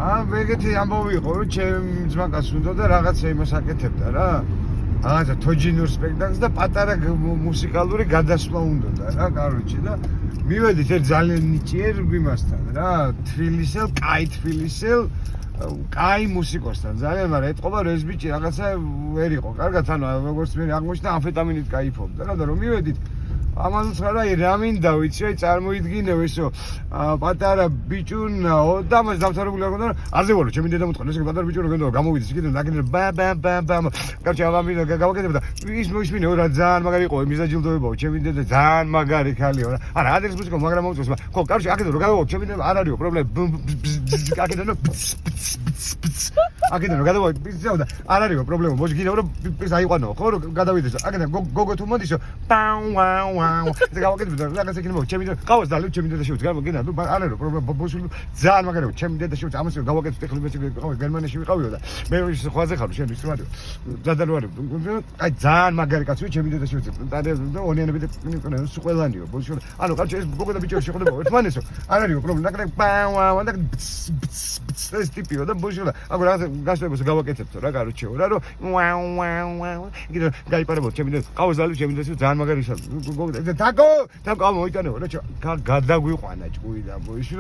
ეგეთი ამბავი იყო, რომ ჩემ ძმაკაც უნდა და რაღაცა იმას აკეთებდა რა. რაღაცა თოჯინურ სპექტაკლს და პატარა მუსიკალური გადასვლა უნდა რა, კაროჩი და მივედით ერთ ძალიან ნიჭიერ იმასთან რა, თბილისელ, კაი თბილისელ, კაი მუსიკოსთან ძალიან, მაგრამ ეთყობა რომ ეს ბიჭი რაღაცა ვერ იყო. კარგად, ანუ როგორც მე აღმოჩნდა, ამფეტამინით кайფობდა რა და რომ მივედით ამას რა რა მინდა ვიცი, აი წარმოიდგინე ესო პატარა ბიჭუნაო და მას დამთავრებული არ ქონდა, არზე ვარო, ჩემი დედა მოთხოვნა, ესე პატარა ბიჭი რო გენდო, გამოვიდეს იქიდან, ნაკინე ბამ. კარჩა ამბინო გავაკეთებ და ის მოისმინე რა ძალიან მაგარი იყო, მიზაჯილდოებაო, ჩემი დედა ძალიან მაგარი ქალიო რა. არა, ადრეს მუსიკა მაგრამ მოუწევს, ხო, კარჩა აკეთე რო გავაკეთე, ჩემი დედა არ არისო პრობლემა. აკეთე რო აკეთე რო გადავაკეთე, პიზაო და არ არისო პრობლემა. მოიგი გინდა რომ ის აიყვანო, ხო, რო გადავიდეს. აკეთე გოგო თუ მოდისო, პაუ ეს გავაკეთებ და რაღაცა იქნება ჩემი და ყავს და ჩემი და შევწ გავაკეთე ნუ არ არის პრობლემა ბოსული ძალიან მაგარია ჩემი და შევწ ამას გავაკეთე ტექნოლოგიაში ყავს გერმანიაში ვიყავიო და მე ის ხვაზე ხარ შენ ის რადიო დადალوارე აი ძალიან მაგარი კაცი ჩემი და შევწ და ონიანები და სულ ყველანიო ბოსული ანუ კაცი ეს გოგო და ბიჭო შეხვდება ერთმანეთსო არ არის პრობლემა და პაუ და ეს ტიპიო და ბოსული აგერ რაღაცა გასწრებას გავაკეთებთო რა კაროჩეო რა რომ იგივე გაიპარებოდ ჩემი და ყავს და ჩემი და ძალიან მაგარი და თაკო მოიტანეო რა გადაგვიყვანა ჭკუი და ბოიში